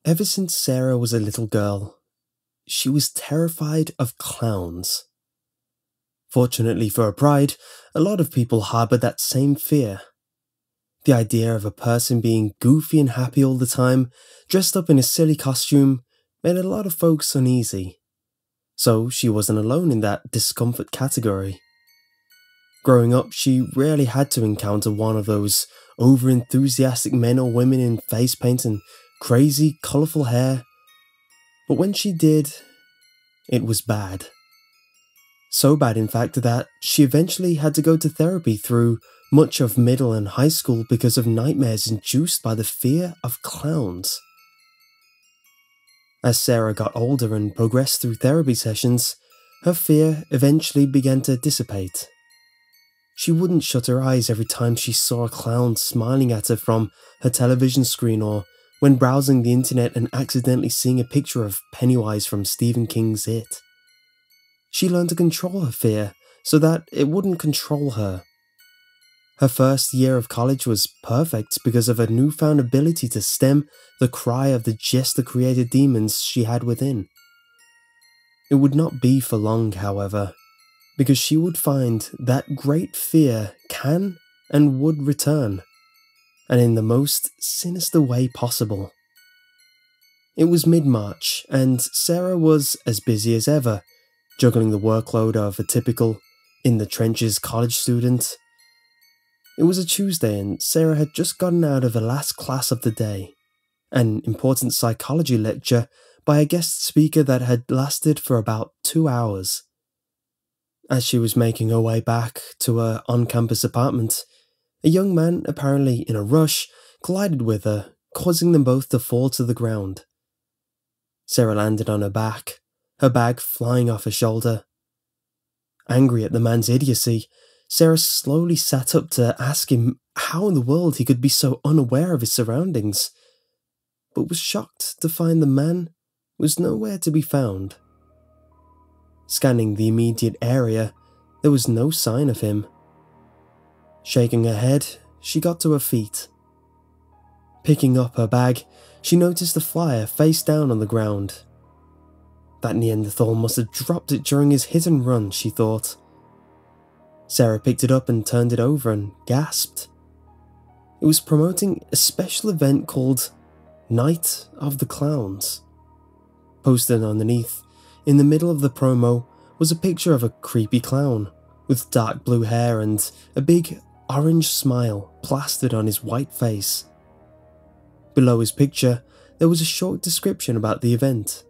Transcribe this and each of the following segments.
Ever since Sarah was a little girl, she was terrified of clowns. Fortunately for her pride, a lot of people harbored that same fear. The idea of a person being goofy and happy all the time, dressed up in a silly costume, made a lot of folks uneasy. So she wasn't alone in that discomfort category. Growing up, she rarely had to encounter one of those over-enthusiastic men or women in face paint and crazy, colourful hair. But when she did, it was bad. So bad, in fact, that she eventually had to go to therapy through much of middle and high school because of nightmares induced by the fear of clowns. As Sarah got older and progressed through therapy sessions, her fear eventually began to dissipate. She wouldn't shut her eyes every time she saw a clown smiling at her from her television screen, or when browsing the internet and accidentally seeing a picture of Pennywise from Stephen King's It. She learned to control her fear so that it wouldn't control her. Her first year of college was perfect because of her newfound ability to stem the cry of the jester-created demons she had within. It would not be for long, however, because she would find that great fear can and would return, and in the most sinister way possible. It was mid-March, and Sarah was as busy as ever, juggling the workload of a typical in-the-trenches college student. It was a Tuesday, and Sarah had just gotten out of the last class of the day, an important psychology lecture by a guest speaker that had lasted for about 2 hours. As she was making her way back to her on-campus apartment, a young man, apparently in a rush, collided with her, causing them both to fall to the ground. Sarah landed on her back, her bag flying off her shoulder. Angry at the man's idiocy, Sarah slowly sat up to ask him how in the world he could be so unaware of his surroundings, but was shocked to find the man was nowhere to be found. Scanning the immediate area, there was no sign of him. Shaking her head, she got to her feet. Picking up her bag, she noticed a flyer face down on the ground. That Neanderthal must have dropped it during his hit and run, she thought. Sarah picked it up and turned it over and gasped. It was promoting a special event called Night of the Clowns. Posted underneath, in the middle of the promo, was a picture of a creepy clown with dark blue hair and a big orange smile plastered on his white face. Below his picture, there was a short description about the event.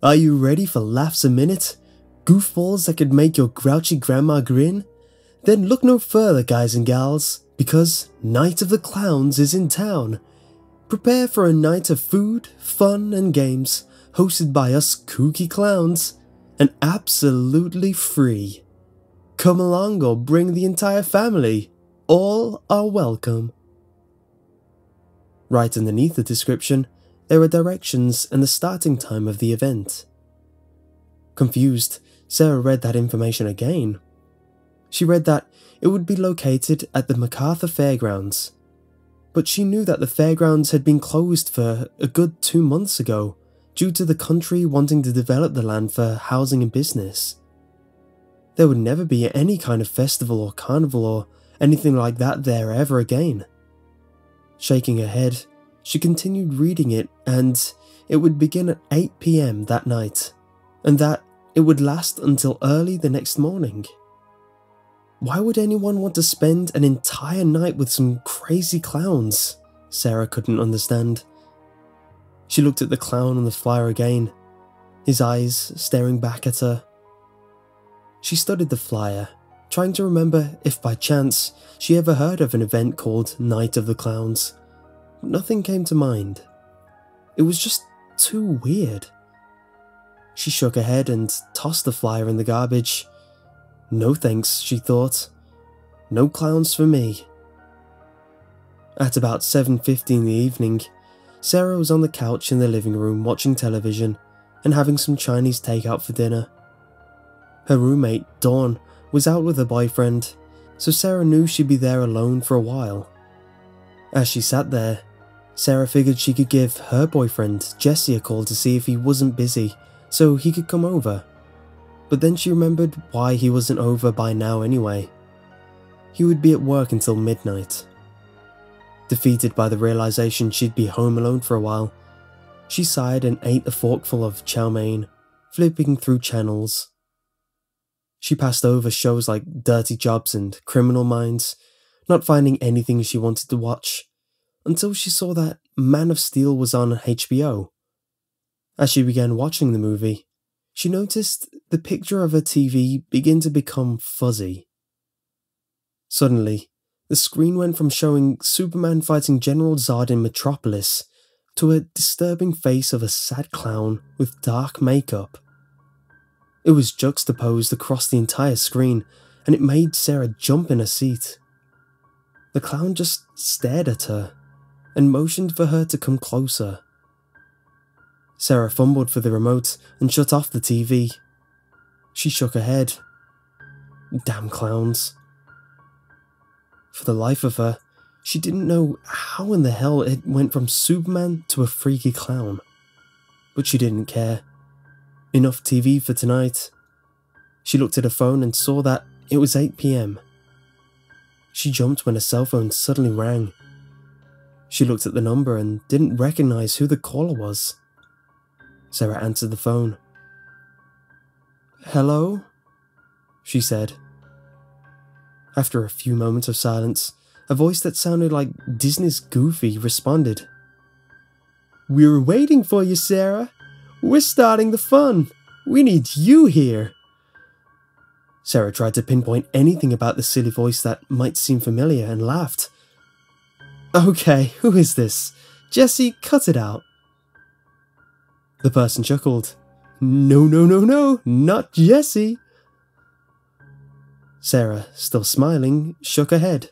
Are you ready for laughs a minute? Goofballs that could make your grouchy grandma grin? Then look no further, guys and gals, because Night of the Clowns is in town. Prepare for a night of food, fun and games, hosted by us kooky clowns, and absolutely free. Come along or bring the entire family. All are welcome. Right underneath the description, there were directions and the starting time of the event. Confused, Sarah read that information again. She read that it would be located at the MacArthur Fairgrounds, but she knew that the fairgrounds had been closed for a good 2 months ago due to the country wanting to develop the land for housing and business. There would never be any kind of festival or carnival or anything like that there ever again. Shaking her head, she continued reading it, and it would begin at 8 PM that night, and that it would last until early the next morning. Why would anyone want to spend an entire night with some crazy clowns? Sarah couldn't understand. She looked at the clown on the flyer again, his eyes staring back at her. She studied the flyer, trying to remember if by chance she ever heard of an event called Night of the Clowns. Nothing came to mind. It was just too weird. She shook her head and tossed the flyer in the garbage. No thanks, she thought. No clowns for me. At about 7:50 in the evening, Sarah was on the couch in the living room watching television and having some Chinese takeout for dinner. Her roommate, Dawn, was out with her boyfriend, so Sarah knew she'd be there alone for a while. As she sat there, Sarah figured she could give her boyfriend, Jesse, a call to see if he wasn't busy so he could come over. But then she remembered why he wasn't over by now anyway. He would be at work until midnight. Defeated by the realization she'd be home alone for a while, she sighed and ate a forkful of chow mein, flipping through channels. She passed over shows like Dirty Jobs and Criminal Minds, not finding anything she wanted to watch, until she saw that Man of Steel was on HBO. As she began watching the movie, she noticed the picture of her TV begin to become fuzzy. Suddenly, the screen went from showing Superman fighting General Zod in Metropolis to a disturbing face of a sad clown with dark makeup. It was juxtaposed across the entire screen, and it made Sarah jump in her seat. The clown just stared at her and motioned for her to come closer. Sarah fumbled for the remote and shut off the TV. She shook her head. Damn clowns. For the life of her, she didn't know how in the hell it went from Superman to a freaky clown. But she didn't care. Enough TV for tonight. She looked at her phone and saw that it was 8 PM. She jumped when her cell phone suddenly rang. She looked at the number and didn't recognize who the caller was. Sarah answered the phone. "Hello?" she said. After a few moments of silence, a voice that sounded like Disney's Goofy responded. "We were waiting for you, Sarah. We're starting the fun. We need you here." Sarah tried to pinpoint anything about the silly voice that might seem familiar and laughed. "Okay, who is this? Jesse, cut it out." The person chuckled. No, not Jesse." Sarah, still smiling, shook her head.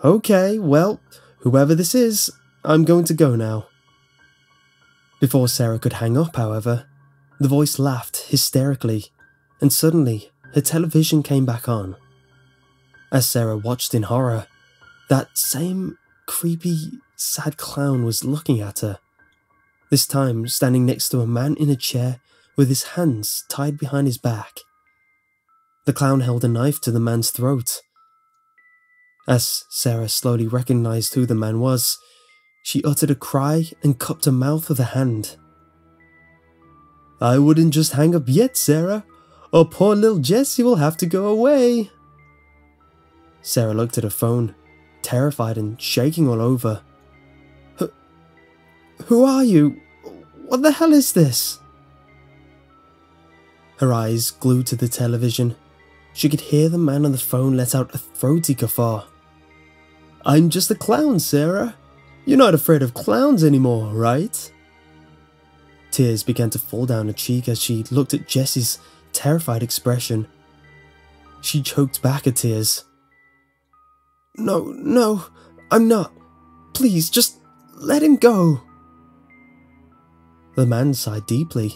"Okay, well, whoever this is, I'm going to go now." Before Sarah could hang up, however, the voice laughed hysterically, and suddenly her television came back on. As Sarah watched in horror, that same creepy, sad clown was looking at her, this time standing next to a man in a chair with his hands tied behind his back. The clown held a knife to the man's throat. As Sarah slowly recognized who the man was, she uttered a cry and cupped her mouth with a hand. "I wouldn't just hang up yet, Sarah, or poor little Jessie will have to go away." Sarah looked at her phone, terrified and shaking all over. Who are you? What the hell is this?" Her eyes glued to the television. She could hear the man on the phone let out a throaty guffaw. "I'm just a clown, Sarah. You're not afraid of clowns anymore, right?" Tears began to fall down her cheek as she looked at Jessie's terrified expression. She choked back her tears. No, I'm not. Please, just let him go." The man sighed deeply.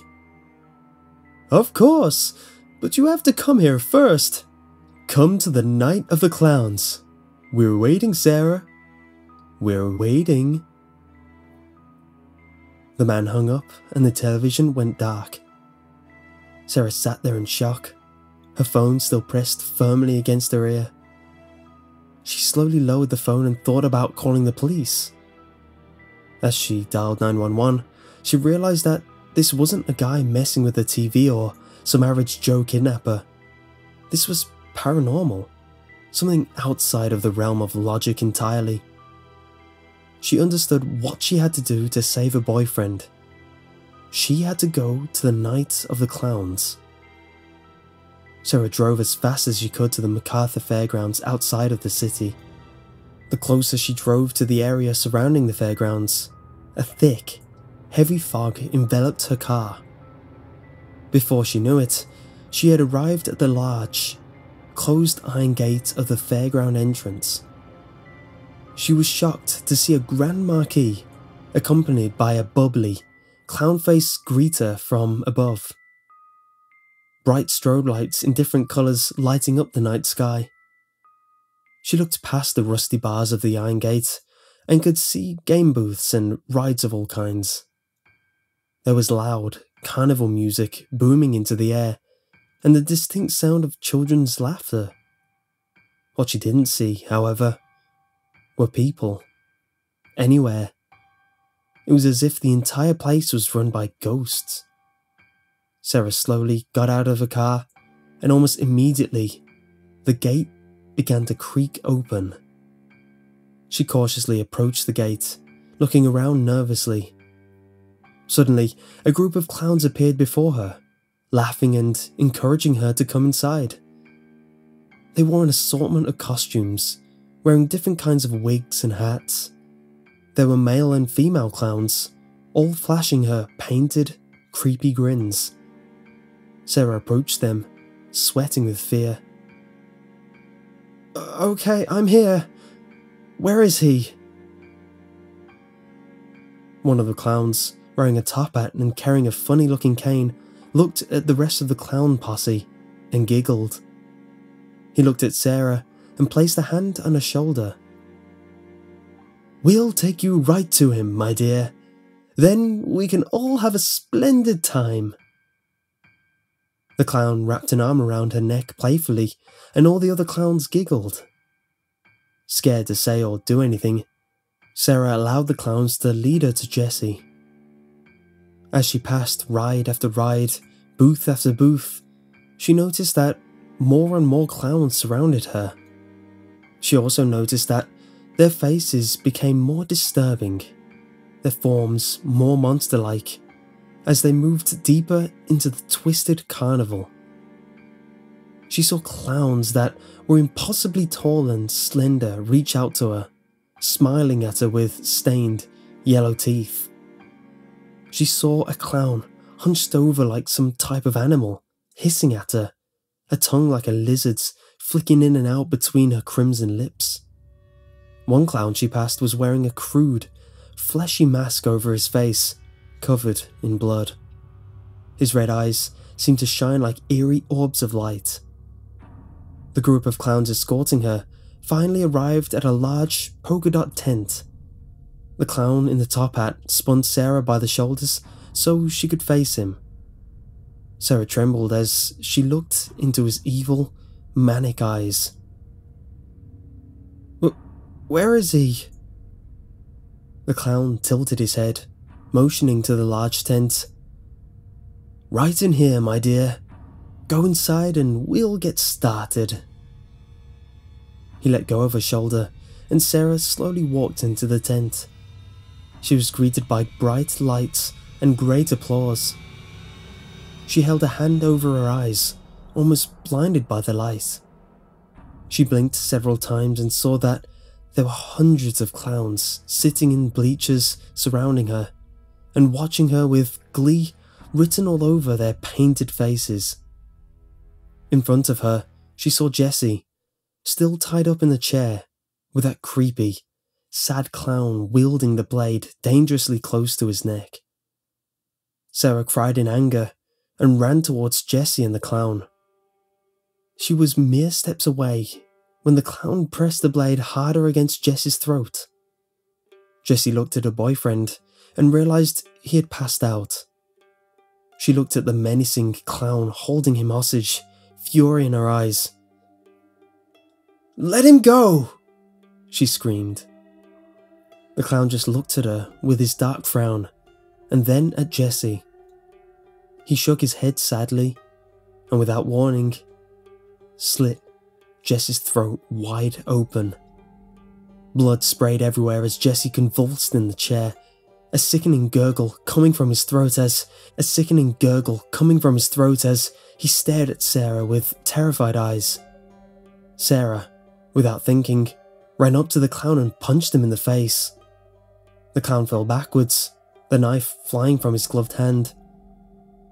"Of course, but you have to come here first. Come to the Night of the Clowns. We're waiting, Sarah. We're waiting." The man hung up and the television went dark. Sarah sat there in shock, her phone still pressed firmly against her ear. She slowly lowered the phone and thought about calling the police. As she dialed 911, she realized that this wasn't a guy messing with the TV or some average Joe kidnapper. This was paranormal, something outside of the realm of logic entirely. She understood what she had to do to save her boyfriend. She had to go to the Night of the Clowns. Sarah drove as fast as she could to the MacArthur Fairgrounds outside of the city. The closer she drove to the area surrounding the fairgrounds, a thick, heavy fog enveloped her car. Before she knew it, she had arrived at the large, closed iron gate of the fairground entrance. She was shocked to see a grand marquee, accompanied by a bubbly, clown-faced greeter from above. Bright strobe lights in different colours lighting up the night sky. She looked past the rusty bars of the iron gate and could see game booths and rides of all kinds. There was loud, carnival music booming into the air, and the distinct sound of children's laughter. What she didn't see, however, were people. Anywhere. It was as if the entire place was run by ghosts. Sarah slowly got out of the car, and almost immediately, the gate began to creak open. She cautiously approached the gate, looking around nervously. Suddenly, a group of clowns appeared before her, laughing and encouraging her to come inside. They wore an assortment of costumes, wearing different kinds of wigs and hats. There were male and female clowns, all flashing her painted, creepy grins. Sarah approached them, sweating with fear. "Okay, I'm here. Where is he?" One of the clowns, wearing a top hat and carrying a funny-looking cane, looked at the rest of the clown posse and giggled. He looked at Sarah and placed a hand on her shoulder. "We'll take you right to him, my dear. Then we can all have a splendid time." The clown wrapped an arm around her neck playfully, and all the other clowns giggled. Scared to say or do anything, Sarah allowed the clowns to lead her to Jessie. As she passed ride after ride, booth after booth, she noticed that more and more clowns surrounded her. She also noticed that their faces became more disturbing, their forms more monster-like, as they moved deeper into the twisted carnival. She saw clowns that were impossibly tall and slender reach out to her, smiling at her with stained, yellow teeth. She saw a clown hunched over like some type of animal, hissing at her, a tongue like a lizard's flicking in and out between her crimson lips. One clown she passed was wearing a crude, fleshy mask over his face, covered in blood. His red eyes seemed to shine like eerie orbs of light. The group of clowns escorting her finally arrived at a large polka dot tent. The clown in the top hat spun Sarah by the shoulders so she could face him. Sarah trembled as she looked into his evil, manic eyes. "Where is he?" The clown tilted his head, motioning to the large tent. "Right in here, my dear. Go inside and we'll get started." He let go of her shoulder, and Sarah slowly walked into the tent. She was greeted by bright lights and great applause. She held a hand over her eyes, almost blinded by the light. She blinked several times and saw that there were hundreds of clowns sitting in bleachers surrounding her, and watching her with glee written all over their painted faces. In front of her, she saw Jessie, still tied up in the chair, with that creepy, sad clown wielding the blade dangerously close to his neck. Sarah cried in anger and ran towards Jessie and the clown. She was mere steps away when the clown pressed the blade harder against Jessie's throat. Jessie looked at her boyfriend and realized he had passed out. She looked at the menacing clown holding him hostage, fury in her eyes. "Let him go!" she screamed. The clown just looked at her with his dark frown, and then at Jessie. He shook his head sadly, and without warning, slit Jessie's throat wide open. Blood sprayed everywhere as Jessie convulsed in the chair, a sickening gurgle coming from his throat as he stared at Sarah with terrified eyes. Sarah, without thinking, ran up to the clown and punched him in the face. The clown fell backwards, the knife flying from his gloved hand.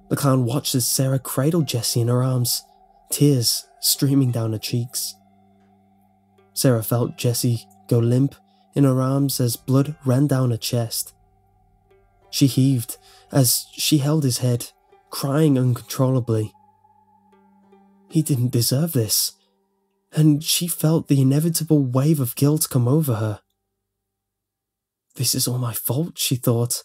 The clown watched as Sarah cradled Jessie in her arms, tears streaming down her cheeks. Sarah felt Jessie go limp in her arms as blood ran down her chest. She heaved as she held his head, crying uncontrollably. He didn't deserve this, and she felt the inevitable wave of guilt come over her. This is all my fault, she thought.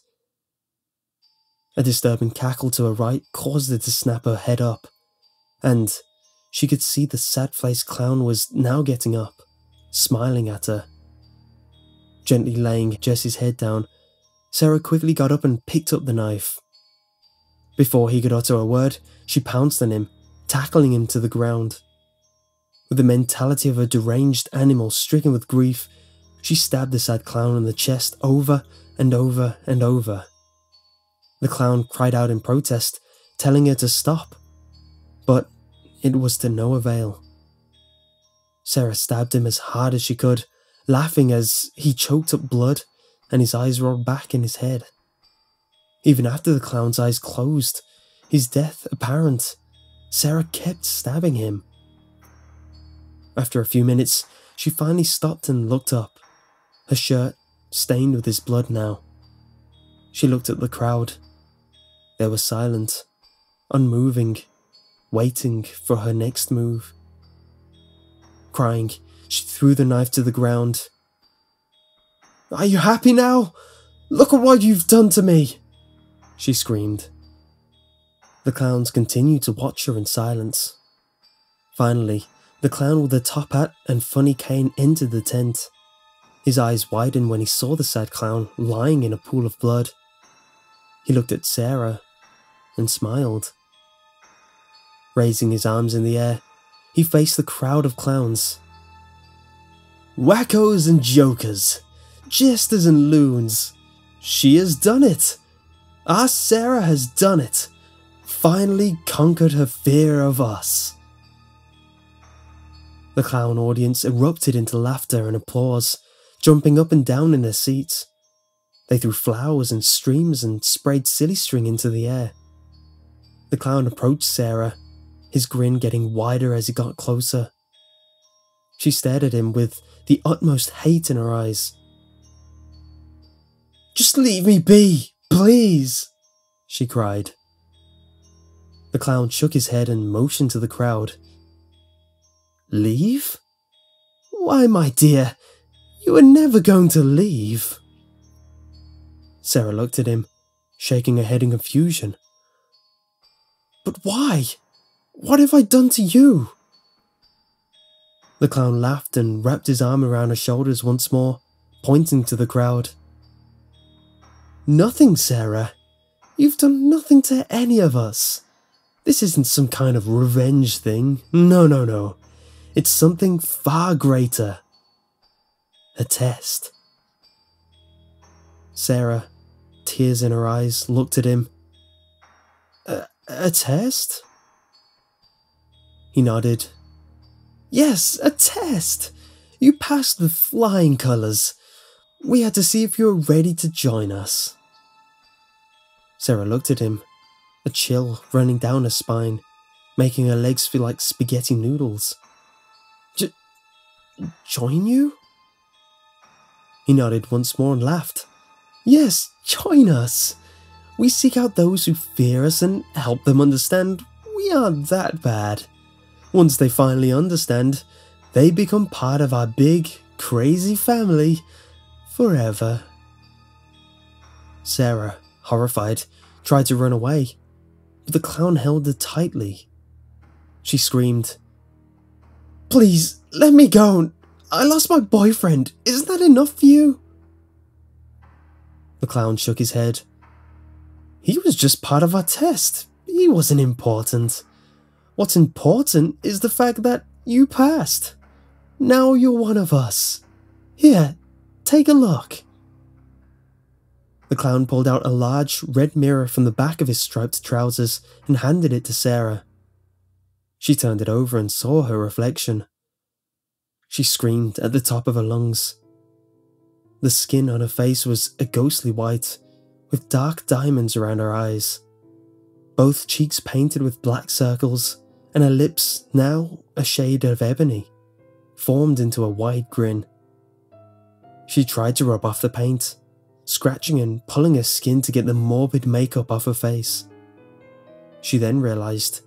A disturbing cackle to her right caused her to snap her head up, and she could see the sad-faced clown was now getting up, smiling at her. Gently laying Jesse's head down, Sarah quickly got up and picked up the knife. Before he could utter a word, she pounced on him, tackling him to the ground. With the mentality of a deranged animal stricken with grief, she stabbed the sad clown in the chest over and over and over. The clown cried out in protest, telling her to stop, but it was to no avail. Sarah stabbed him as hard as she could, laughing as he choked up blood and his eyes rolled back in his head. Even after the clown's eyes closed, his death apparent, Sarah kept stabbing him. After a few minutes, she finally stopped and looked up, her shirt stained with his blood now. She looked at the crowd. They were silent, unmoving, waiting for her next move. Crying, she threw the knife to the ground. "Are you happy now? Look at what you've done to me!" she screamed. The clowns continued to watch her in silence. Finally, the clown with the top hat and funny cane entered the tent. His eyes widened when he saw the sad clown lying in a pool of blood. He looked at Sarah and smiled. Raising his arms in the air, he faced the crowd of clowns. "Wackos and jokers, jesters and loons, she has done it! Our Sarah has done it! Finally conquered her fear of us!" The clown audience erupted into laughter and applause, jumping up and down in their seats. They threw flowers and streams and sprayed silly string into the air. The clown approached Sarah, his grin getting wider as he got closer. She stared at him with the utmost hate in her eyes. "Just leave me be, please," she cried. The clown shook his head and motioned to the crowd. "Leave? Why, my dear, you are never going to leave." Sarah looked at him, shaking her head in confusion. "But why? What have I done to you?" The clown laughed and wrapped his arm around her shoulders once more, pointing to the crowd. "Nothing, Sarah. You've done nothing to any of us. This isn't some kind of revenge thing. No. It's something far greater. A test." Sarah, tears in her eyes, looked at him. A test?" He nodded. "Yes, a test. You passed with flying colours. We had to see if you were ready to join us." Sarah looked at him, a chill running down her spine, making her legs feel like spaghetti noodles. Join you?" He nodded once more and laughed. "Yes, join us. We seek out those who fear us and help them understand we aren't that bad. Once they finally understand, they become part of our big, crazy family forever." Sarah, horrified, tried to run away, but the clown held her tightly. She screamed, "Please, let me go. I lost my boyfriend. Isn't that enough for you?" The clown shook his head. "He was just part of our test. He wasn't important. What's important is the fact that you passed. Now you're one of us. Here, take a look." The clown pulled out a large red mirror from the back of his striped trousers and handed it to Sarah. She turned it over and saw her reflection. She screamed at the top of her lungs. The skin on her face was a ghostly white, with dark diamonds around her eyes. Both cheeks painted with black circles, and her lips, now a shade of ebony, formed into a wide grin. She tried to rub off the paint, scratching and pulling her skin to get the morbid makeup off her face. She then realized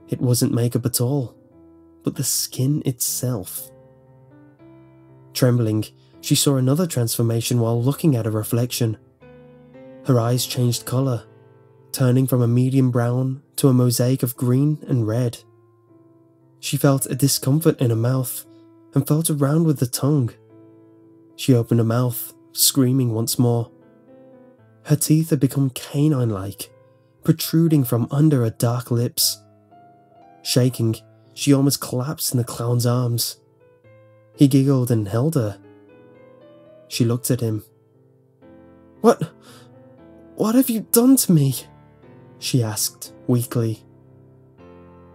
it wasn't makeup at all, but the skin itself. Trembling, She saw another transformation while looking at her reflection. Her eyes changed colour, turning from a medium brown to a mosaic of green and red. She felt a discomfort in her mouth and felt around with the tongue. She opened her mouth, screaming once more. Her teeth had become canine-like, protruding from under her dark lips. Shaking, she almost collapsed in the clown's arms. He giggled and held her. She looked at him. What have you done to me?" she asked weakly.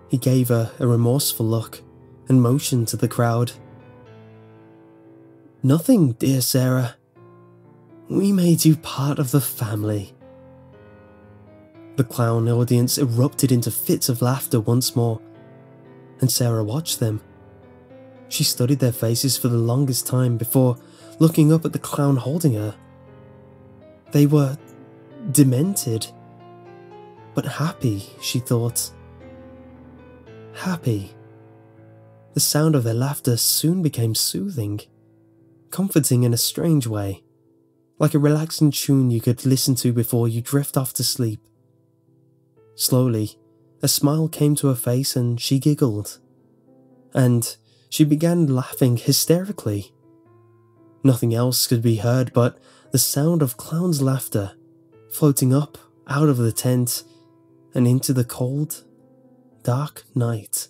He gave her a remorseful look and motioned to the crowd. "Nothing, dear Sarah. We made you part of the family." The clown audience erupted into fits of laughter once more, and Sarah watched them. She studied their faces for the longest time before looking up at the clown holding her. They were demented, but happy, she thought. Happy. The sound of their laughter soon became soothing, comforting in a strange way, like a relaxing tune you could listen to before you drift off to sleep. Slowly, a smile came to her face and she giggled. And she began laughing hysterically. Nothing else could be heard but the sound of clown's laughter floating up out of the tent and into the cold, dark night.